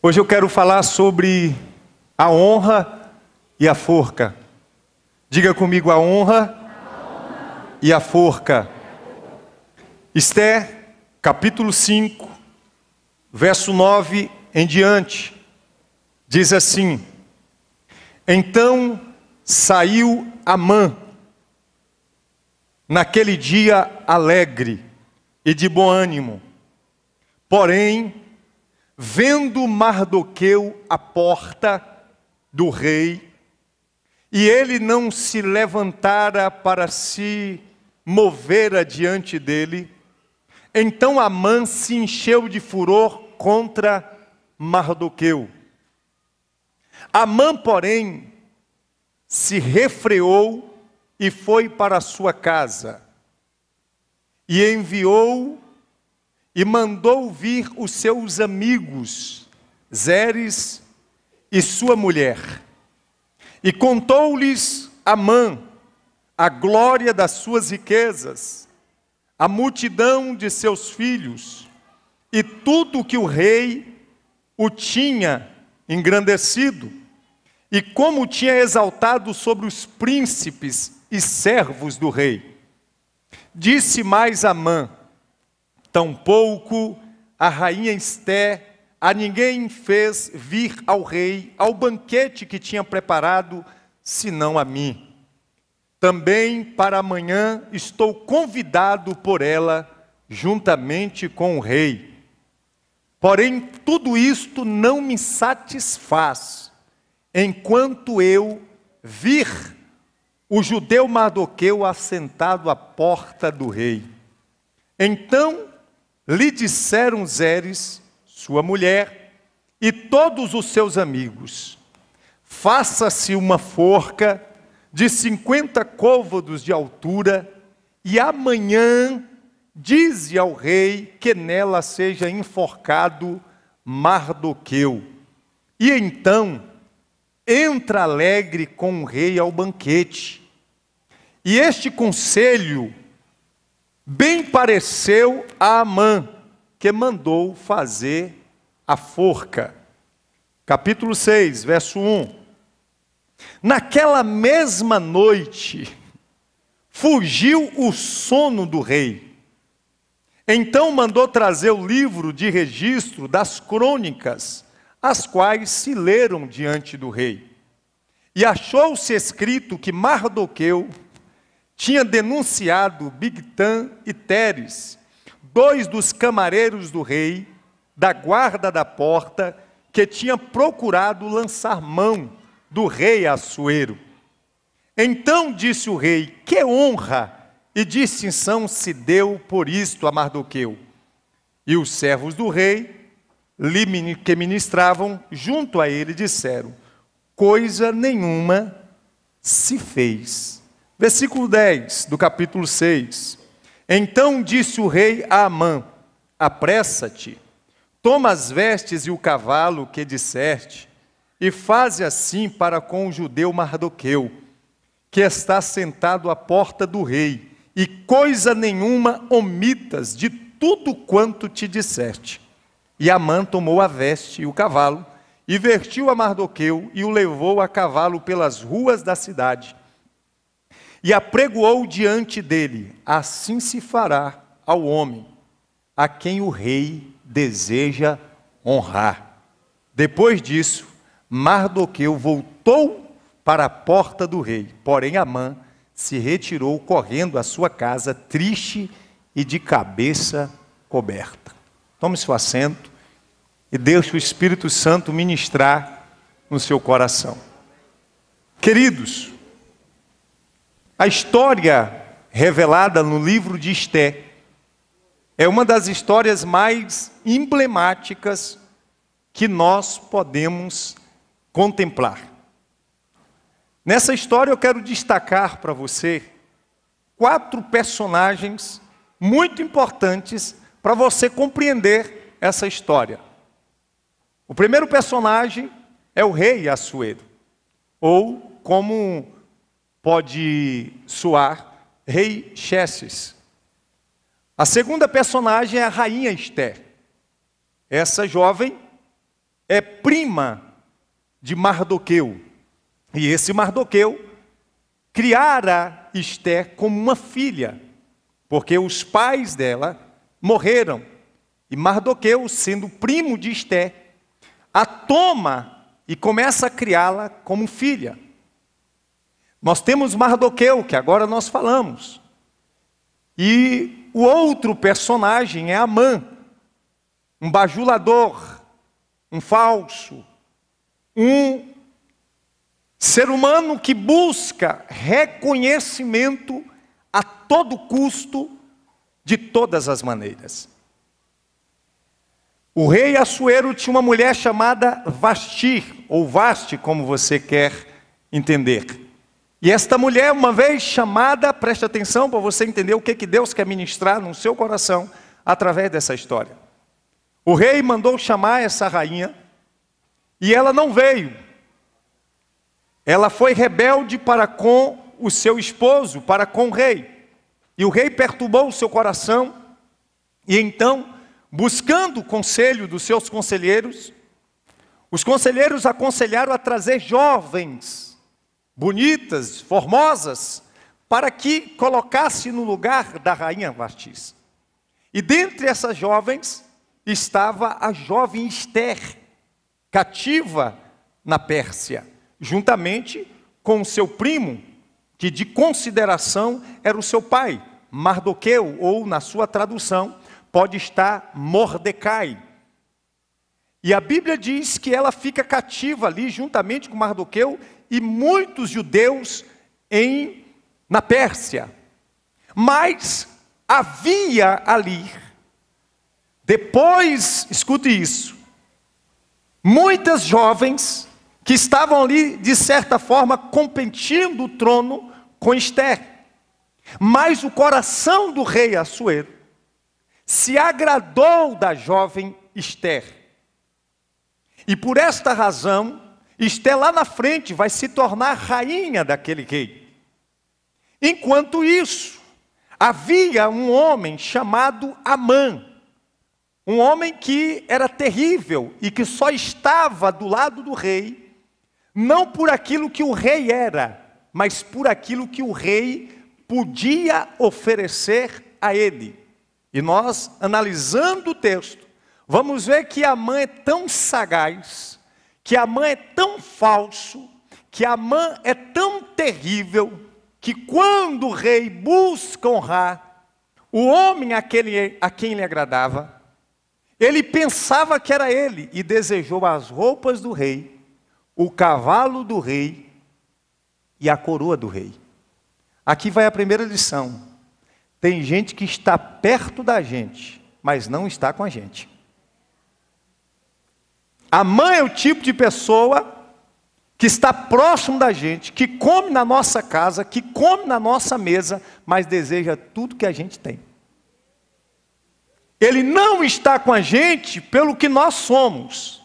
Hoje eu quero falar sobre a honra e a forca. Diga comigo, a honra e a forca. Esther, capítulo 5, verso 9 em diante, diz assim: Então saiu Amã, naquele dia alegre e de bom ânimo, porém, vendo Mardoqueu à porta do rei, e ele não se levantara para se mover adiante dele, então Amã se encheu de furor contra Mardoqueu. Amã, porém, se refreou e foi para a sua casa, e enviou e mandou vir os seus amigos, Zeres e sua mulher. E contou-lhes Amã a glória das suas riquezas, a multidão de seus filhos, e tudo que o rei o tinha engrandecido, e como o tinha exaltado sobre os príncipes e servos do rei. Disse mais Amã: tampouco a rainha Esther a ninguém fez vir ao rei ao banquete que tinha preparado, senão a mim. Também para amanhã estou convidado por ela, juntamente com o rei. Porém, tudo isto não me satisfaz, enquanto eu vir o judeu Mardoqueu assentado à porta do rei. Então lhe disseram Zeres, sua mulher, e todos os seus amigos: faça-se uma forca de 50 côvados de altura, e amanhã dize ao rei que nela seja enforcado Mardoqueu. E então entra alegre com o rei ao banquete. E este conselho bem pareceu a Amã, que mandou fazer a forca. Capítulo 6, verso 1. Naquela mesma noite, fugiu o sono do rei. Então mandou trazer o livro de registro das crônicas, as quais se leram diante do rei. E achou-se escrito que Mardoqueu tinha denunciado Bigtã e Teres, dois dos camareiros do rei, da guarda da porta, que tinha procurado lançar mão do rei Assuero. Então disse o rei: que honra e distinção se deu por isto a Mardoqueu? E os servos do rei, que ministravam junto a ele, disseram: coisa nenhuma se fez. Versículo 10 do capítulo 6. Então disse o rei a Amã: apressa-te, toma as vestes e o cavalo que disseste, e faze assim para com o judeu Mardoqueu, que está sentado à porta do rei, e coisa nenhuma omitas de tudo quanto te disseste. E Amã tomou a veste e o cavalo, e vestiu a Mardoqueu, e o levou a cavalo pelas ruas da cidade, e apregoou diante dele: assim se fará ao homem a quem o rei deseja honrar. Depois disso, Mardoqueu voltou para a porta do rei, porém Amã se retirou correndo à sua casa, triste e de cabeça coberta. Tome seu assento e deixe o Espírito Santo ministrar no seu coração. Queridos, a história revelada no livro de Esther é uma das histórias mais emblemáticas que nós podemos contemplar. Nessa história eu quero destacar para você 4 personagens muito importantes para você compreender essa história. O primeiro personagem é o rei Assuero, ou como pode soar, rei Xerxes. A segunda personagem é a rainha Esther. Essa jovem é prima de Mardoqueu. E esse Mardoqueu criara Esther como uma filha, porque os pais dela morreram. E Mardoqueu, sendo primo de Esther, a toma e começa a criá-la como filha. Nós temos Mardoqueu, que agora nós falamos. E o outro personagem é Amã, um bajulador, um falso, um ser humano que busca reconhecimento a todo custo, de todas as maneiras. O rei Assuero tinha uma mulher chamada Vasti, ou Vaste, como você quer entender. E esta mulher, uma vez chamada, preste atenção para você entender o que Deus quer ministrar no seu coração através dessa história. O rei mandou chamar essa rainha e ela não veio. Ela foi rebelde para com o seu esposo, para com o rei. E o rei perturbou o seu coração e então, buscando o conselho dos seus conselheiros, os conselheiros aconselharam a trazer jovens, bonitas, formosas, para que colocasse no lugar da rainha Vasti. E dentre essas jovens estava a jovem Esther, cativa na Pérsia, juntamente com o seu primo, que de consideração era o seu pai, Mardoqueu, ou na sua tradução, pode estar Mordecai. E a Bíblia diz que ela fica cativa ali, juntamente com Mardoqueu, e muitos judeus na Pérsia. Mas havia ali, depois, escute isso, muitas jovens que estavam ali, de certa forma, competindo o trono com Esther. Mas o coração do rei Assuero se agradou da jovem Esther. E por esta razão, Esther lá na frente vai se tornar rainha daquele rei. Enquanto isso, havia um homem chamado Amã, um homem que era terrível e que só estava do lado do rei, não por aquilo que o rei era, mas por aquilo que o rei podia oferecer a ele. E nós, analisando o texto, vamos ver que Amã é tão sagaz, que Amã é tão falso, que Amã é tão terrível, que quando o rei busca honrar o homem a quem ele agradava, ele pensava que era ele e desejou as roupas do rei, o cavalo do rei e a coroa do rei. Aqui vai a primeira lição. Tem gente que está perto da gente, mas não está com a gente. Amã é o tipo de pessoa que está próximo da gente, que come na nossa casa, que come na nossa mesa, mas deseja tudo que a gente tem. Ele não está com a gente pelo que nós somos.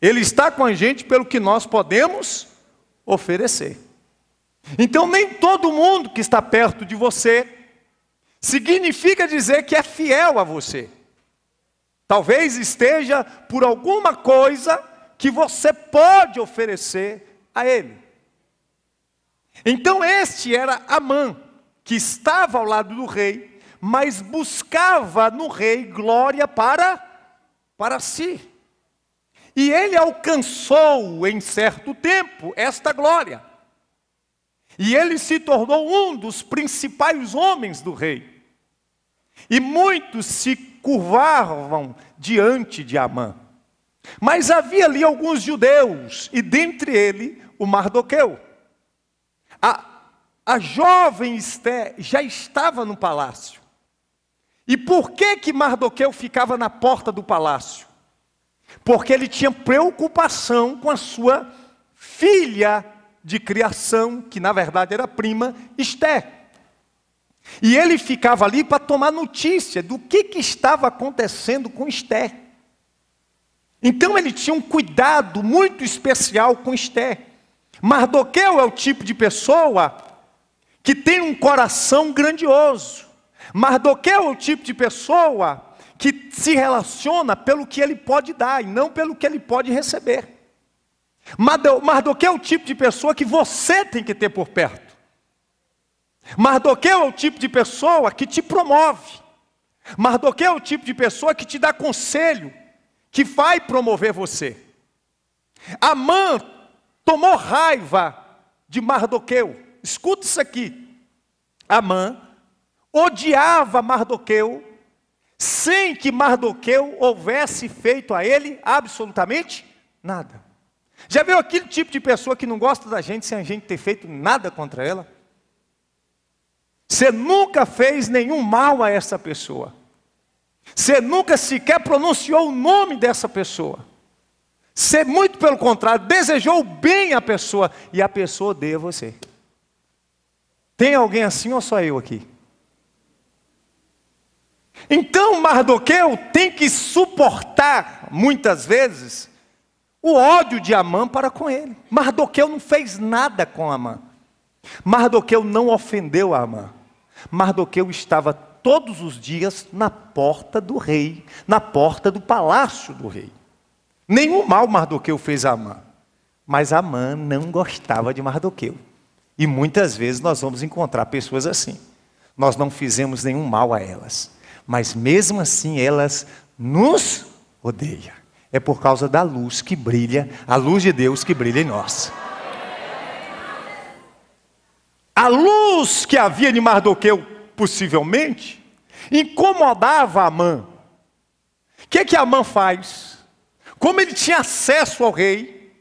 Ele está com a gente pelo que nós podemos oferecer. Então, nem todo mundo que está perto de você significa dizer que é fiel a você. Talvez esteja por alguma coisa que você pode oferecer a ele. Então, este era Amã, que estava ao lado do rei, mas buscava no rei glória para si. E ele alcançou em certo tempo esta glória. E ele se tornou um dos principais homens do rei. E muitos se curvavam diante de Amã. Mas havia ali alguns judeus, e dentre ele o Mardoqueu. A jovem Esther já estava no palácio. E por que Mardoqueu ficava na porta do palácio? Porque ele tinha preocupação com a sua filha de criação, que na verdade era prima, Esther. E ele ficava ali para tomar notícia do que estava acontecendo com Esther. Então ele tinha um cuidado muito especial com Esther. Mardoqueu é o tipo de pessoa que tem um coração grandioso. Mardoqueu é o tipo de pessoa que se relaciona pelo que ele pode dar e não pelo que ele pode receber. Mardoqueu é o tipo de pessoa que você tem que ter por perto. Mardoqueu é o tipo de pessoa que te promove. Mardoqueu é o tipo de pessoa que te dá conselho, que vai promover você. Amã tomou raiva de Mardoqueu. Escuta isso aqui. Amã odiava Mardoqueu, sem que Mardoqueu houvesse feito a ele absolutamente nada. Já viu aquele tipo de pessoa que não gosta da gente sem a gente ter feito nada contra ela? Você nunca fez nenhum mal a essa pessoa. Você nunca sequer pronunciou o nome dessa pessoa. Você, muito pelo contrário, desejou bem à pessoa e a pessoa odeia você. Tem alguém assim ou só eu aqui? Então Mardoqueu tem que suportar, muitas vezes, o ódio de Amã para com ele. Mardoqueu não fez nada com Amã. Mardoqueu não ofendeu a Amã. Mardoqueu estava todos os dias na porta do rei, na porta do palácio do rei. Nenhum mal Mardoqueu fez a Amã, mas Amã não gostava de Mardoqueu. E muitas vezes nós vamos encontrar pessoas assim. Nós não fizemos nenhum mal a elas, mas mesmo assim elas nos odeiam. É por causa da luz que brilha, a luz de Deus que brilha em nós. A luz que havia de Mardoqueu, possivelmente, incomodava Amã. O que Amã faz? Como ele tinha acesso ao rei,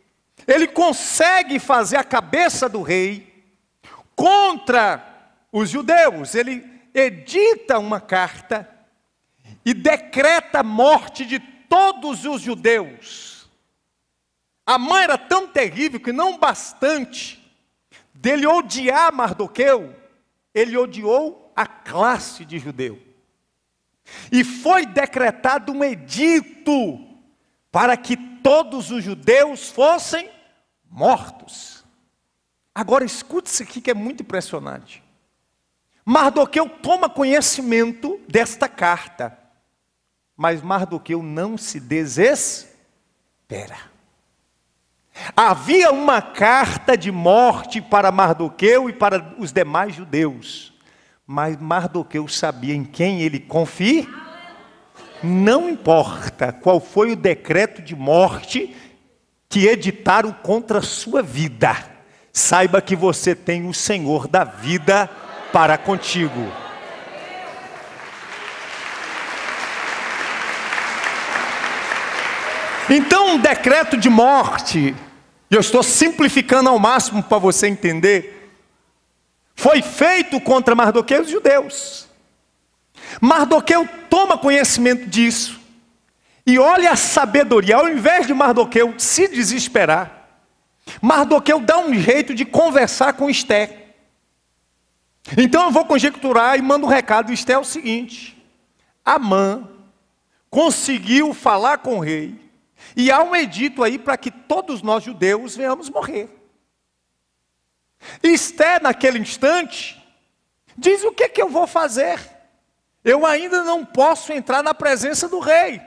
ele consegue fazer a cabeça do rei contra os judeus. Ele edita uma carta e decreta a morte de todos os judeus. Amã era tão terrível que não bastante dele odiar Mardoqueu, ele odiou a classe de judeu. E foi decretado um edito para que todos os judeus fossem mortos. Agora escute isso aqui que é muito impressionante. Mardoqueu toma conhecimento desta carta, mas Mardoqueu não se desespera. Havia uma carta de morte para Mardoqueu e para os demais judeus, mas Mardoqueu sabia em quem ele confia. Não importa qual foi o decreto de morte que editaram contra a sua vida, saiba que você tem o Senhor da vida para contigo. Então, um decreto de morte, eu estou simplificando ao máximo para você entender, foi feito contra Mardoqueu e os judeus. Mardoqueu toma conhecimento disso, e olha a sabedoria, ao invés de Mardoqueu se desesperar, Mardoqueu dá um jeito de conversar com Esté. Então eu vou conjecturar e mando um recado. Esté é o seguinte: Amã conseguiu falar com o rei, e há um edito aí para que todos nós judeus venhamos morrer. Esté, naquele instante, diz: o que eu vou fazer? Eu ainda não posso entrar na presença do rei.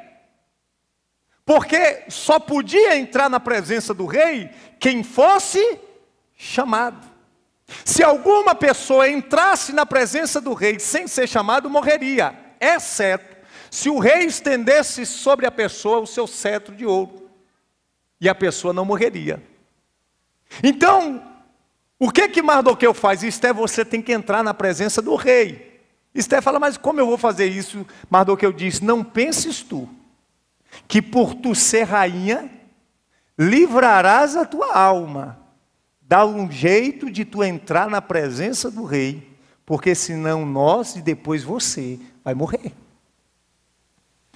Porque só podia entrar na presença do rei quem fosse chamado. Se alguma pessoa entrasse na presença do rei sem ser chamado, morreria, exceto se o rei estendesse sobre a pessoa o seu cetro de ouro, e a pessoa não morreria. Então, o que Mardoqueu faz? Esté, você tem que entrar na presença do rei. Esté fala: mas como eu vou fazer isso? Mardoqueu diz: não penses tu, que por tu ser rainha, livrarás a tua alma. Dá um jeito de tu entrar na presença do rei, porque senão nós e depois você vai morrer.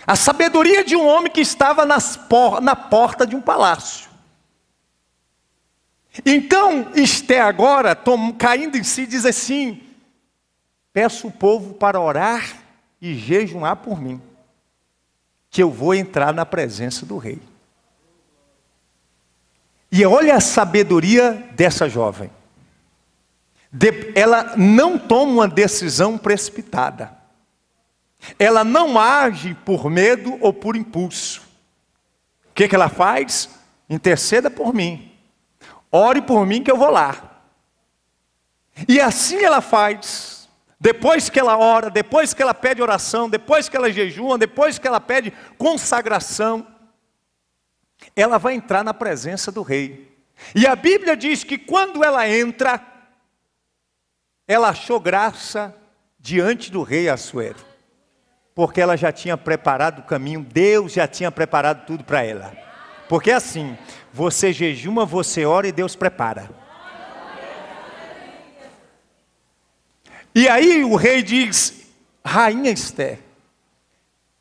A sabedoria de um homem que estava na porta de um palácio. Então, Esté agora, caindo em si, diz assim: peço o povo para orar e jejuar por mim, que eu vou entrar na presença do rei. E olha a sabedoria dessa jovem. Ela não toma uma decisão precipitada. ela não age por medo ou por impulso. O que ela faz? Interceda por mim. Ore por mim que eu vou lá. E assim ela faz. Depois que ela ora, depois que ela pede oração, depois que ela jejua, depois que ela pede consagração, ela vai entrar na presença do rei. E a Bíblia diz que quando ela entra, ela achou graça diante do rei Assuero. Porque ela já tinha preparado o caminho, Deus já tinha preparado tudo para ela. Porque assim, você jejuma, você ora e Deus prepara. E aí o rei diz: Rainha Ester,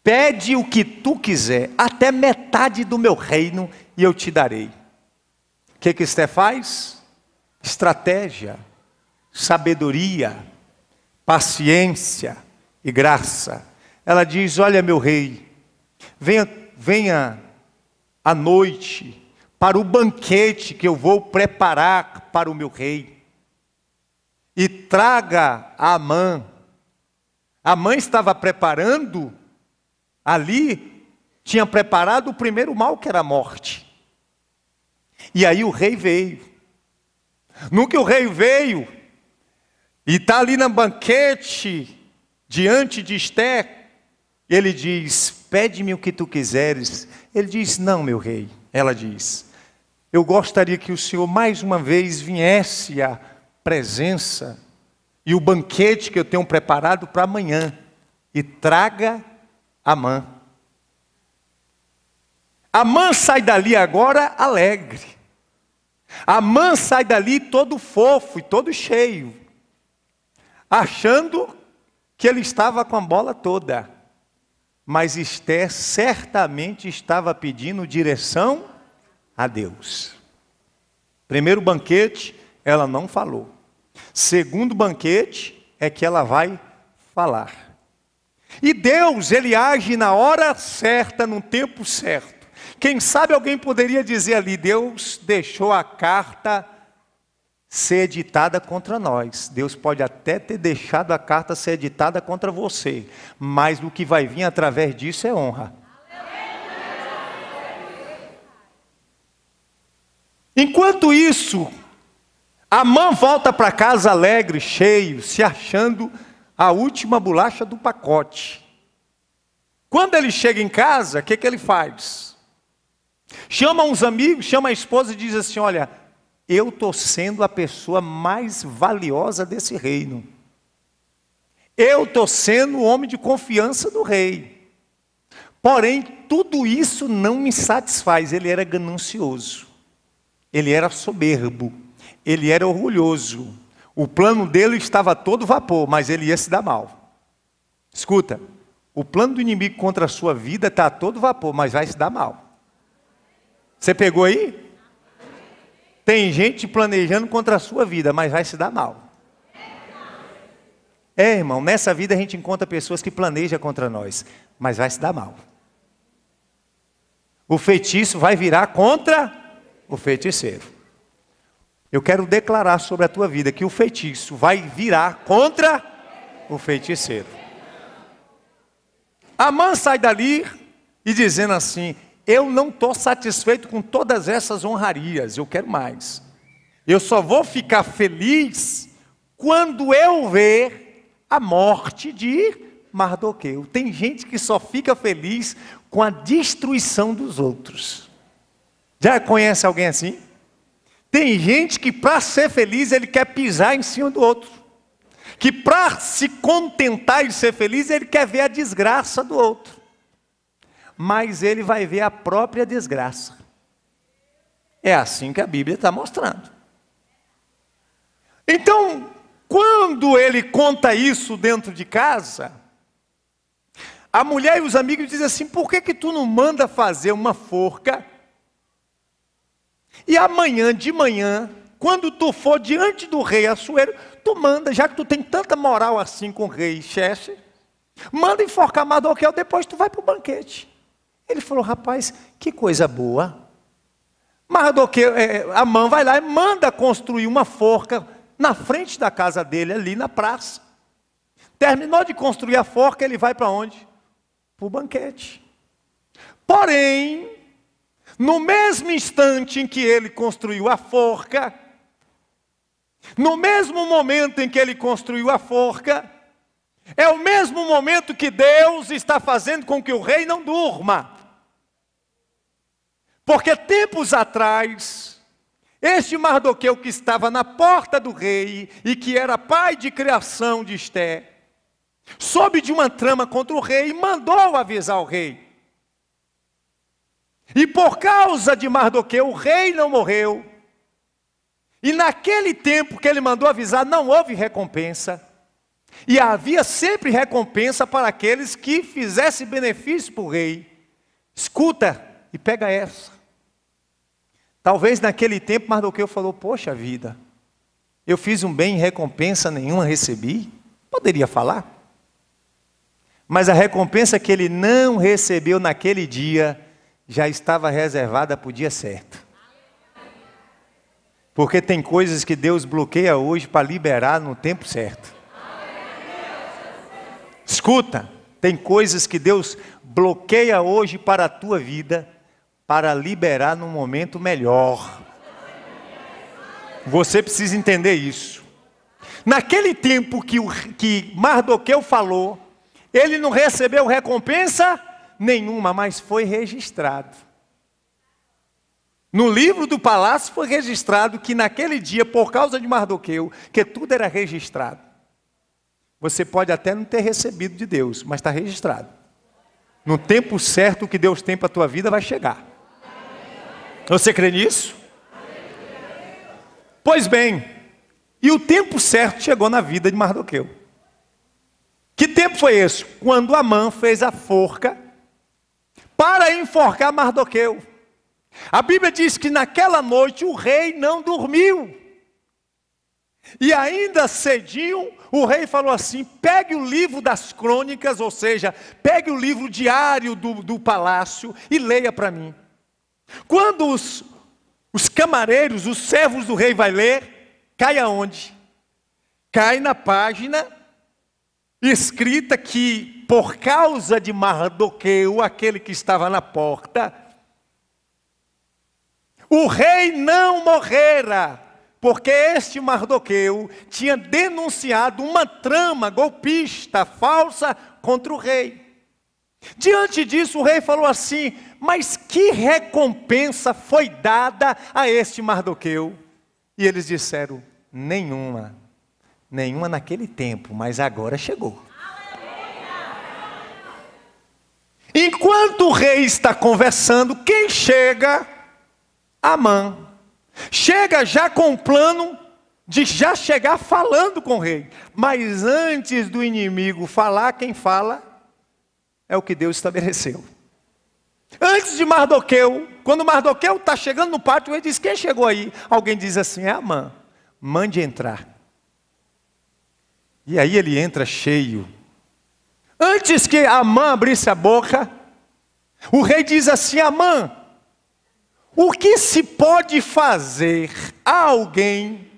pede o que tu quiser, até metade do meu reino, e eu te darei. O que Ester faz? Estratégia, sabedoria, paciência e graça. Ela diz: olha, meu rei, venha à noite para o banquete que eu vou preparar para o meu rei. E traga a Amã. A mãe estava preparando, ali, tinha preparado o primeiro mal, que era a morte. E aí o rei veio. No que o rei veio, e está ali no banquete, diante de Ester, ele diz: pede-me o que tu quiseres. Ele diz: não, meu rei. Ela diz: eu gostaria que o senhor mais uma vez viesse à presença e o banquete que eu tenho preparado para amanhã, e traga Amã. Amã sai dali agora alegre. Amã sai dali todo fofo e todo cheio, achando que ele estava com a bola toda. Mas Ester certamente estava pedindo direção a Deus. Primeiro banquete, ela não falou. Segundo banquete, é que ela vai falar. E Deus, Ele age na hora certa, no tempo certo. Quem sabe alguém poderia dizer ali: Deus deixou a carta ser editada contra nós. Deus pode até ter deixado a carta ser editada contra você, mas o que vai vir através disso é honra. Enquanto isso, Amã volta para casa alegre, cheio, se achando a última bolacha do pacote. Quando ele chega em casa, o que ele faz? Chama uns amigos, chama a esposa e diz assim: olha, eu estou sendo a pessoa mais valiosa desse reino. Eu estou sendo o homem de confiança do rei. Porém, tudo isso não me satisfaz. Ele era ganancioso. Ele era soberbo. Ele era orgulhoso. O plano dele estava a todo vapor, mas ele ia se dar mal. Escuta, o plano do inimigo contra a sua vida está a todo vapor, mas vai se dar mal. Você pegou aí? Tem gente planejando contra a sua vida, mas vai se dar mal. Irmão, nessa vida a gente encontra pessoas que planejam contra nós, mas vai se dar mal. O feitiço vai virar contra o feiticeiro. Eu quero declarar sobre a tua vida que o feitiço vai virar contra o feiticeiro. Amã sai dali e dizendo assim: eu não estou satisfeito com todas essas honrarias, eu quero mais. Eu só vou ficar feliz quando eu ver a morte de Mardoqueu. Tem gente que só fica feliz com a destruição dos outros. Já conhece alguém assim? Tem gente que para ser feliz ele quer pisar em cima do outro. Que para se contentar e ser feliz ele quer ver a desgraça do outro. Mas ele vai ver a própria desgraça. É assim que a Bíblia está mostrando. Então, quando ele conta isso dentro de casa, a mulher e os amigos dizem assim: por que tu não manda fazer uma forca? E amanhã de manhã, quando tu for diante do rei Assuero, tu manda, já que tu tem tanta moral assim com o rei Xerxes, manda enforcar Mardoqueu, depois tu vai para o banquete. Ele falou: rapaz, que coisa boa. Mardoqueu, Amã vai lá e manda construir uma forca na frente da casa dele, ali na praça. Terminou de construir a forca, ele vai para onde? Para o banquete. Porém, no mesmo instante em que ele construiu a forca, no mesmo momento em que ele construiu a forca, é o mesmo momento que Deus está fazendo com que o rei não durma. Porque tempos atrás, este Mardoqueu que estava na porta do rei e que era pai de criação de Esté, soube de uma trama contra o rei e mandou avisar o rei. E por causa de Mardoqueu, o rei não morreu. E naquele tempo que ele mandou avisar, não houve recompensa. E havia sempre recompensa para aqueles que fizessem benefício para o rei. Escuta e pega essa. Talvez naquele tempo Mardoqueu falou, poxa vida, eu fiz um bem e recompensa nenhuma recebi. Poderia falar. Mas a recompensa que ele não recebeu naquele dia, já estava reservada para o dia certo. Porque tem coisas que Deus bloqueia hoje para liberar no tempo certo. Escuta, tem coisas que Deus bloqueia hoje para a tua vida, para liberar num momento melhor. Você precisa entender isso. Naquele tempo que Mardoqueu falou, ele não recebeu recompensa nenhuma, mas foi registrado. No livro do palácio foi registrado que naquele dia, por causa de Mardoqueu, que tudo era registrado. Você pode até não ter recebido de Deus, mas está registrado. No tempo certo, o que Deus tem para a tua vida vai chegar. Você crê nisso? Pois bem, e o tempo certo chegou na vida de Mardoqueu. Que tempo foi esse? Quando Amã fez a forca para enforcar Mardoqueu. A Bíblia diz que naquela noite o rei não dormiu. E ainda cedinho, o rei falou assim, pegue o livro das crônicas, ou seja, pegue o livro diário do palácio e leia para mim. Quando os camareiros, os servos do rei vai ler, cai aonde? Cai na página escrita que por causa de Mardoqueu, aquele que estava na porta, o rei não morrera, porque este Mardoqueu tinha denunciado uma trama golpista, falsa, contra o rei. Diante disso, o rei falou assim, mas que recompensa foi dada a este Mardoqueu? E eles disseram, nenhuma. Nenhuma naquele tempo, mas agora chegou. Enquanto o rei está conversando, quem chega? Amã. Chega já com o plano de já chegar falando com o rei. Mas antes do inimigo falar, quem fala é o que Deus estabeleceu. Antes de Mardoqueu, quando Mardoqueu está chegando no pátio, ele diz, quem chegou aí? Alguém diz assim, é Amã, mande entrar. E aí ele entra cheio. Antes que Amã abrisse a boca, o rei diz assim, Amã, o que se pode fazer a alguém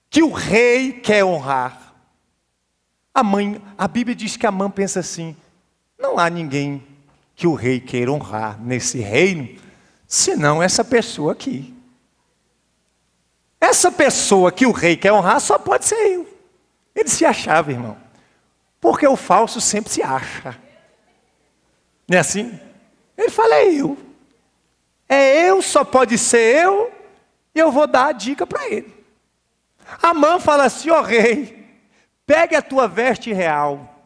que o rei quer honrar? A Bíblia diz que Amã pensa assim, não há ninguém que o rei queira honrar nesse reino, senão essa pessoa aqui. Essa pessoa que o rei quer honrar só pode ser eu. Ele se achava, irmão. Porque o falso sempre se acha. Não é assim? Ele fala, é eu. É eu, só pode ser eu, e eu vou dar a dica para ele. Amã fala assim, ó rei, pegue a tua veste real.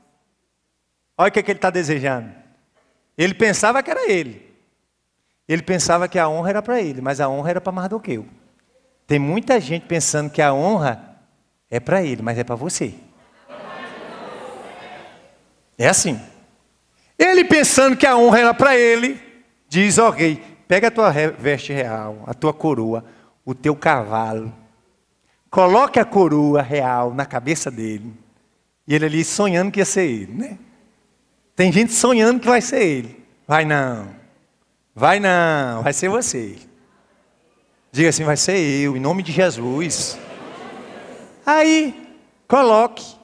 Olha o que ele está desejando. Ele pensava que era ele. Ele pensava que a honra era para ele, mas a honra era para Mardoqueu. Tem muita gente pensando que a honra é para ele, mas é para você. É assim. Ele pensando que a honra era para ele, diz, ó rei, pega a tua veste real, a tua coroa, o teu cavalo. Coloque a coroa real na cabeça dele. E ele ali sonhando que ia ser ele, né? Tem gente sonhando que vai ser ele. Vai não, vai ser você. Diga assim, vai ser eu, em nome de Jesus. Aí, coloque.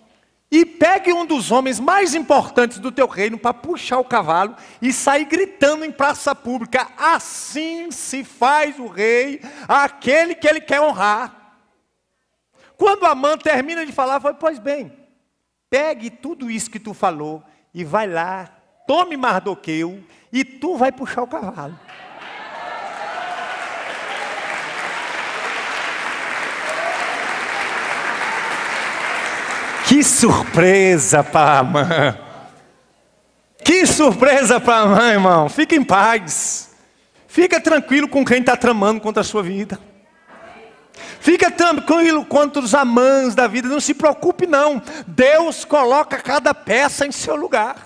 e pegue um dos homens mais importantes do teu reino para puxar o cavalo e sair gritando em praça pública: assim se faz o rei àquele que ele quer honrar. Quando Amã termina de falar, foi: pois bem, pegue tudo isso que tu falou e vai lá, tome Mardoqueu e tu vai puxar o cavalo. Que surpresa para Amã! Que surpresa para Amã, irmão! Fica em paz. Fica tranquilo com quem está tramando contra a sua vida. Fica tranquilo contra os Amãs da vida. Não se preocupe não. Deus coloca cada peça em seu lugar.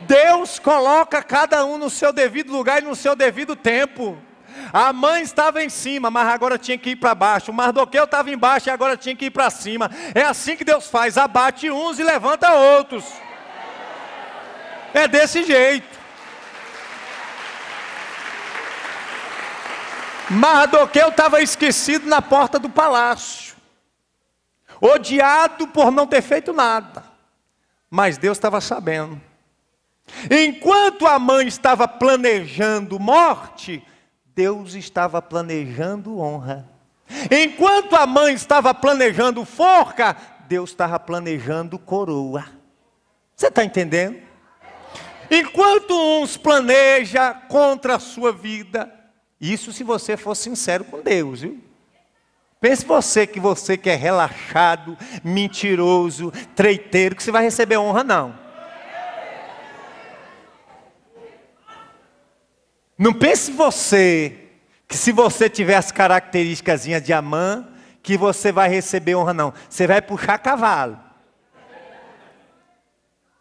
Deus coloca cada um no seu devido lugar e no seu devido tempo. A mãe estava em cima, mas agora tinha que ir para baixo. O Mardoqueu estava embaixo e agora tinha que ir para cima. É assim que Deus faz: abate uns e levanta outros. É desse jeito. Mardoqueu estava esquecido na porta do palácio, odiado por não ter feito nada, mas Deus estava sabendo. Enquanto a mãe estava planejando morte, Deus estava planejando honra. Enquanto a mãe estava planejando forca, Deus estava planejando coroa. Você está entendendo? Enquanto uns planejam contra a sua vida, isso se você for sincero com Deus, viu? Pense você que é relaxado, mentiroso, treiteiro, que você vai receber honra, não. Não pense você que se você tiver as características de Amã, que você vai receber honra, não. Você vai puxar cavalo.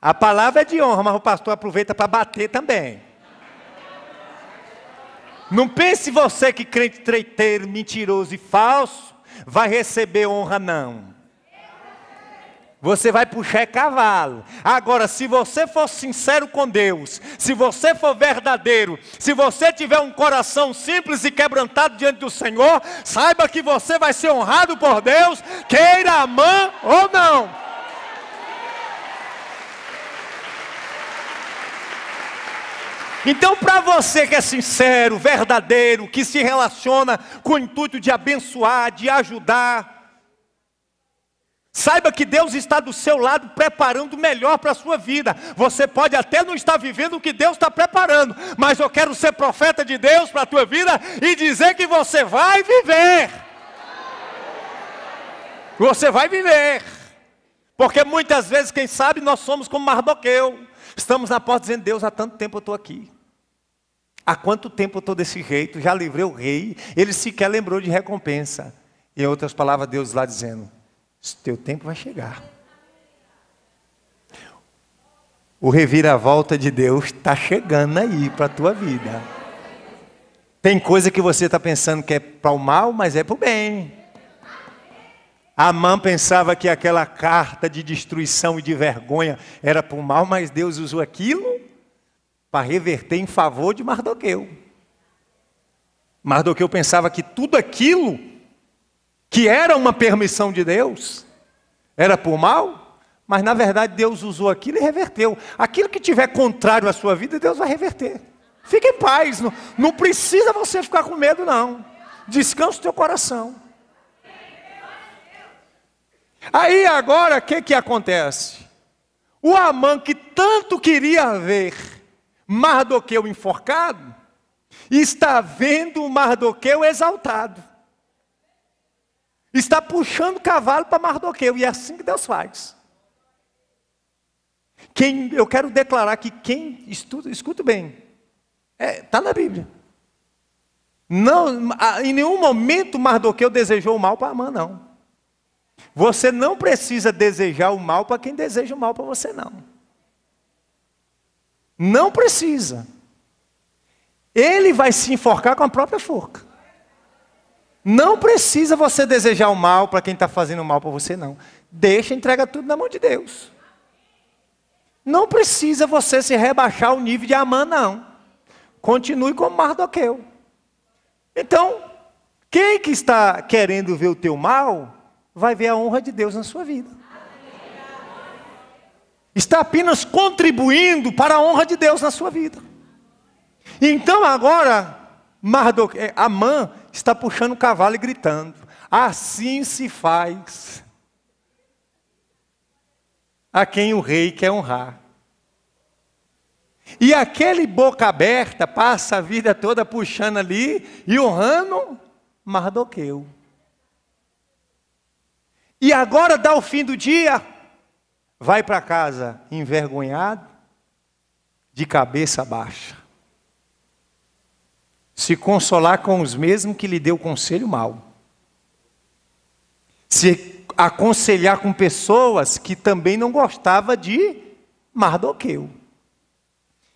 A palavra é de honra, mas o pastor aproveita para bater também. Não pense você que crente treiteiro, mentiroso e falso vai receber honra, não. Você vai puxar cavalo. Agora, se você for sincero com Deus, se você for verdadeiro, se você tiver um coração simples e quebrantado diante do Senhor, saiba que você vai ser honrado por Deus, queira Amã ou não. Então, para você que é sincero, verdadeiro, que se relaciona com o intuito de abençoar, de ajudar, saiba que Deus está do seu lado preparando o melhor para a sua vida. Você pode até não estar vivendo o que Deus está preparando, mas eu quero ser profeta de Deus para a tua vida e dizer que você vai viver. Você vai viver. Porque muitas vezes, quem sabe, nós somos como Mardoqueu. Estamos na porta dizendo: Deus, há tanto tempo eu estou aqui. Há quanto tempo eu estou desse jeito? Já livrei o rei. Ele sequer lembrou de recompensa. Em outras palavras, Deus lá dizendo: teu tempo vai chegar. O reviravolta de Deus está chegando aí para a tua vida. Tem coisa que você está pensando que é para o mal, mas é para o bem. Amã pensava que aquela carta de destruição e de vergonha era para o mal, mas Deus usou aquilo para reverter em favor de Mardoqueu. Mardoqueu pensava que tudo aquilo que era uma permissão de Deus era por mal, mas na verdade Deus usou aquilo e reverteu. Aquilo que tiver contrário à sua vida, Deus vai reverter. Fique em paz, não precisa você ficar com medo, não. Descansa o teu coração. Aí agora, o que acontece? O Amã, que tanto queria ver Mardoqueu enforcado, está vendo o Mardoqueu exaltado. Está puxando o cavalo para Mardoqueu, e é assim que Deus faz. Eu quero declarar que quem estuda, escuta bem, está na Bíblia. Não, em nenhum momento Mardoqueu desejou o mal para Amã, não. Você não precisa desejar o mal para quem deseja o mal para você, não. Não precisa. Ele vai se enforcar com a própria forca. Não precisa você desejar o mal para quem está fazendo o mal para você, não. Deixa, entrega tudo na mão de Deus. Não precisa você se rebaixar ao nível de Amã, não. Continue como Mardoqueu. Então, quem que está querendo ver o teu mal, vai ver a honra de Deus na sua vida. está apenas contribuindo para a honra de Deus na sua vida. Então agora, Amã está puxando o cavalo e gritando: assim se faz a quem o rei quer honrar. E aquele boca aberta passa a vida toda puxando ali e honrando Mardoqueu. E agora dá o fim do dia, vai para casa envergonhado, de cabeça baixa. Se consolar com os mesmos que lhe deu conselho mau. Se aconselhar com pessoas que também não gostavam de Mardoqueu.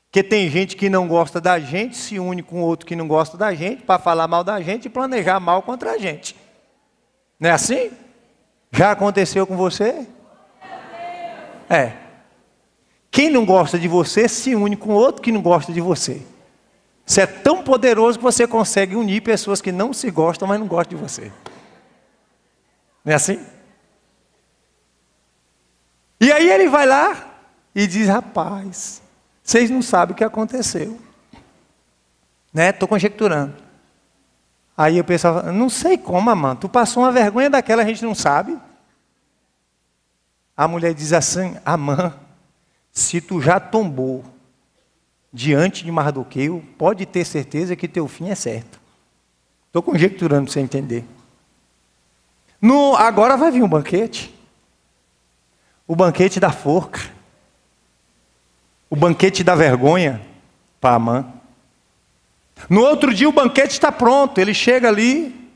Porque tem gente que não gosta da gente, se une com outro que não gosta da gente, para falar mal da gente e planejar mal contra a gente. Não é assim? Já aconteceu com você? É. Quem não gosta de você, se une com outro que não gosta de você. Você é tão poderoso que você consegue unir pessoas que não se gostam, mas não gostam de você. Não é assim? E aí ele vai lá e diz: rapaz, vocês não sabem o que aconteceu. Né? Estou conjecturando. Aí o pessoal fala: não sei como, Amã, tu passou uma vergonha daquela, a gente não sabe. A mulher diz assim: Amã, se tu já tombou diante de Mardoqueu, pode ter certeza que teu fim é certo. Estou conjecturando para você entender. Agora vai vir um banquete. O banquete da forca. O banquete da vergonha para Amã. No outro dia o banquete está pronto. Ele chega ali.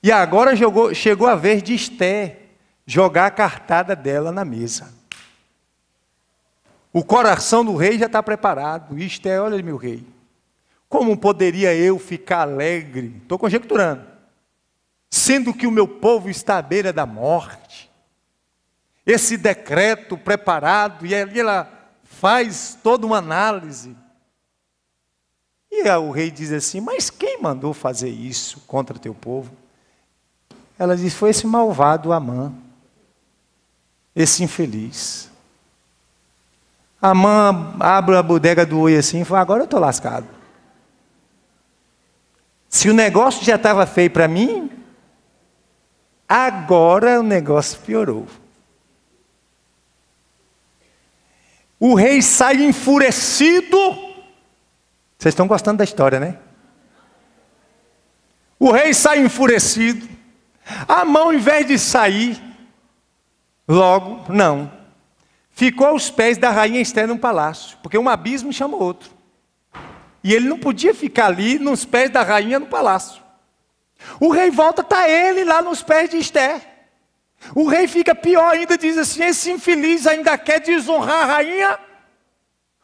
E agora chegou a vez de Esté jogar a cartada dela na mesa. O coração do rei já está preparado. E Esté: olha, meu rei, como poderia eu ficar alegre? Estou conjecturando. Sendo que o meu povo está à beira da morte. Esse decreto preparado, e ali ela faz toda uma análise. E o rei diz assim: mas quem mandou fazer isso contra teu povo? Ela diz: foi esse malvado Amã, esse infeliz. Amã abre a bodega do oi assim e fala: agora eu estou lascado. Se o negócio já estava feio para mim, agora o negócio piorou. O rei sai enfurecido. Vocês estão gostando da história, né? O rei sai enfurecido. Amã, ao invés de sair logo, não. Ficou aos pés da rainha Esté no palácio, porque um abismo chama outro. E ele não podia ficar ali nos pés da rainha no palácio. O rei volta, está ele lá nos pés de Esté. O rei fica pior ainda, diz assim: esse infeliz ainda quer desonrar a rainha.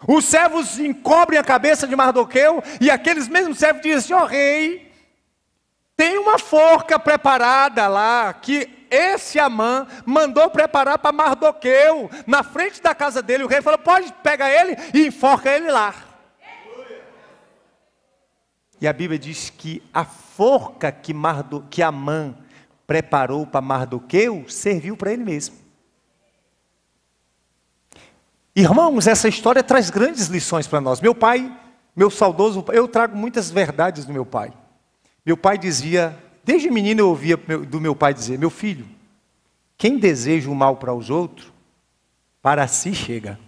Os servos encobrem a cabeça de Mardoqueu, e aqueles mesmos servos dizem assim: ó rei, tem uma forca preparada lá, que esse Amã mandou preparar para Mardoqueu, na frente da casa dele. O rei falou: pode pegar ele e enforca ele lá. E a Bíblia diz que a forca que Amã preparou para Mardoqueu serviu para ele mesmo. Irmãos, essa história traz grandes lições para nós. Meu pai, meu saudoso pai, eu trago muitas verdades do meu pai. Meu pai dizia, desde menino eu ouvia do meu pai dizer: meu filho, quem deseja o mal para os outros, para si chega.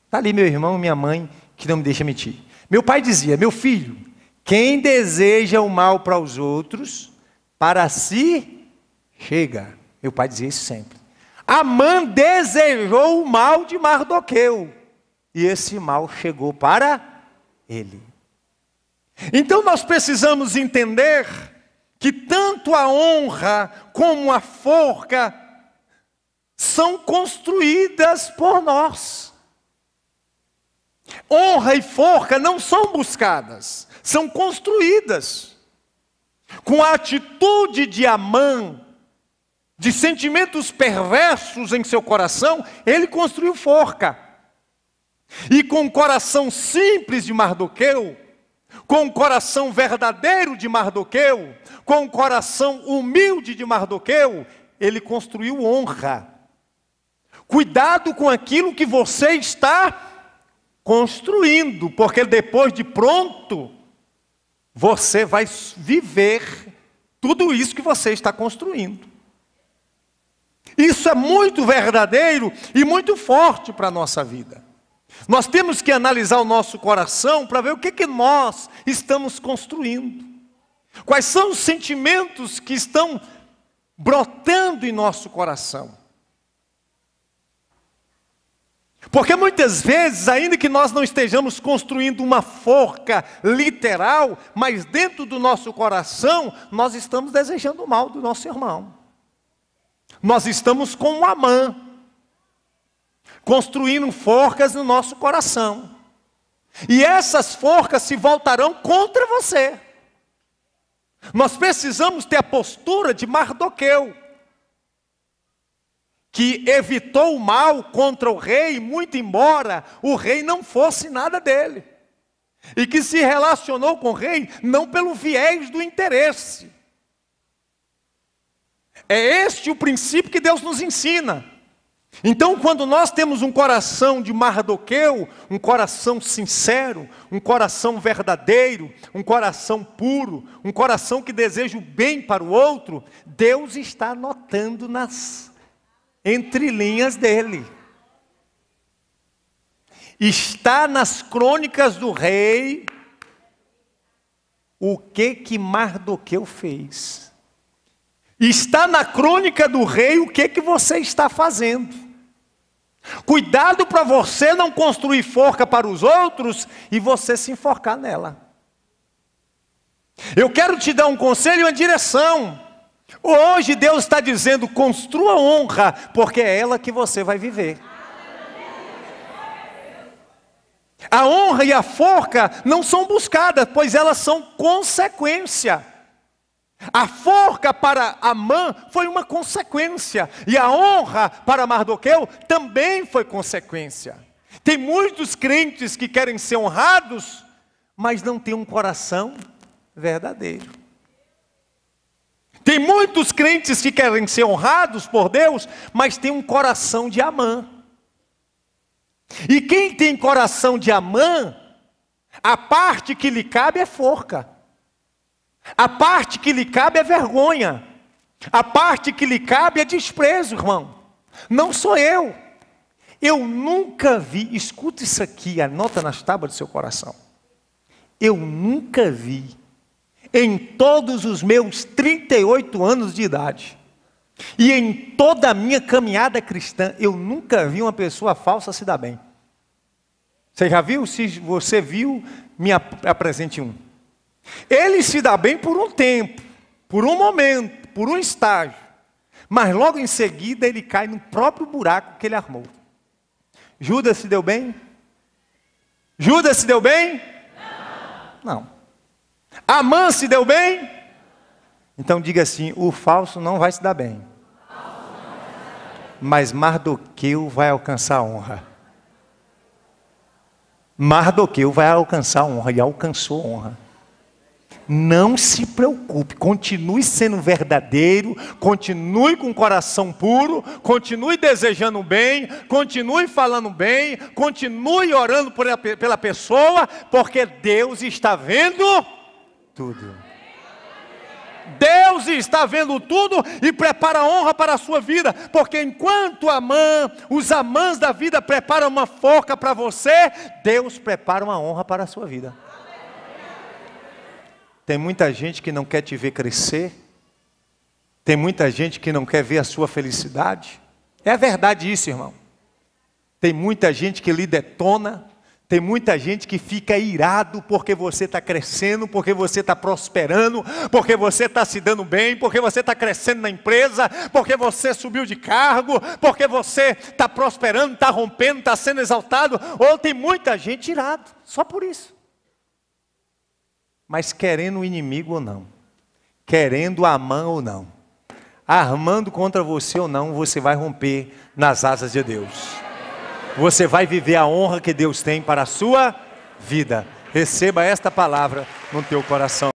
Está ali meu irmão e minha mãe, que não me deixa mentir. Meu pai dizia: meu filho, quem deseja o mal para os outros, para si chega. Meu pai dizia isso sempre. Amã desejou o mal de Mardoqueu, e esse mal chegou para ele. Então nós precisamos entender que tanto a honra como a forca são construídas por nós. Honra e forca não são buscadas, são construídas. Com a atitude de Amã, de sentimentos perversos em seu coração, ele construiu forca. E com o coração simples de Mardoqueu, com o coração verdadeiro de Mardoqueu, com o coração humilde de Mardoqueu, ele construiu honra. Cuidado com aquilo que você está construindo, porque depois de pronto, você vai viver tudo isso que você está construindo. Isso é muito verdadeiro e muito forte para a nossa vida. Nós temos que analisar o nosso coração para ver o que nós estamos construindo. Quais são os sentimentos que estão brotando em nosso coração. Porque muitas vezes, ainda que nós não estejamos construindo uma forca literal, mas dentro do nosso coração, nós estamos desejando o mal do nosso irmão. Nós estamos com Amã, construindo forcas no nosso coração. E essas forcas se voltarão contra você. Nós precisamos ter a postura de Mardoqueu, que evitou o mal contra o rei, muito embora o rei não fosse nada dele. E que se relacionou com o rei não pelo viés do interesse. É este o princípio que Deus nos ensina. Então, quando nós temos um coração de Mardoqueu, um coração sincero, um coração verdadeiro, um coração puro, um coração que deseja o bem para o outro, Deus está notando nas entrelinhas dele. Está nas crônicas do rei o que Mardoqueu fez. Está na crônica do rei o que você está fazendo. Cuidado para você não construir forca para os outros e você se enforcar nela. Eu quero te dar um conselho e uma direção. Hoje Deus está dizendo, construa honra, porque é ela que você vai viver. A honra e a forca não são buscadas, pois elas são consequência. A forca para Amã foi uma consequência, e a honra para Mardoqueu também foi consequência. Tem muitos crentes que querem ser honrados, mas não têm um coração verdadeiro. Tem muitos crentes que querem ser honrados por Deus, mas têm um coração de Amã. E quem tem coração de Amã, a parte que lhe cabe é forca. A parte que lhe cabe é vergonha. A parte que lhe cabe é desprezo, irmão. Não sou eu. Eu nunca vi, escuta isso aqui, anota nas tábuas do seu coração. Eu nunca vi, em todos os meus 38 anos de idade, e em toda a minha caminhada cristã, eu nunca vi uma pessoa falsa se dar bem. Você já viu? Se você viu, me apresente um. Ele se dá bem por um tempo, por um momento, por um estágio, mas logo em seguida ele cai no próprio buraco que ele armou. Judas se deu bem? Judas se deu bem? Não. Amã se deu bem? Então diga assim, o falso não vai se dar bem. Mas Mardoqueu vai alcançar a honra. Mardoqueu vai alcançar a honra e alcançou a honra. Não se preocupe, continue sendo verdadeiro, continue com o coração puro, continue desejando o bem, continue falando bem, continue orando pela pessoa, porque Deus está vendo tudo. Deus está vendo tudo e prepara a honra para a sua vida, porque enquanto os Amãs da vida preparam uma forca para você, Deus prepara uma honra para a sua vida. Tem muita gente que não quer te ver crescer. Tem muita gente que não quer ver a sua felicidade. É verdade isso, irmão. Tem muita gente que lhe detona. Tem muita gente que fica irado porque você está crescendo, porque você está prosperando, porque você está se dando bem, porque você está crescendo na empresa, porque você subiu de cargo, porque você está prosperando, está rompendo, está sendo exaltado. Ou tem muita gente irado, só por isso. Mas querendo o inimigo ou não, querendo Amã ou não, armando contra você ou não, você vai romper nas asas de Deus. Você vai viver a honra que Deus tem para a sua vida. Receba esta palavra no teu coração.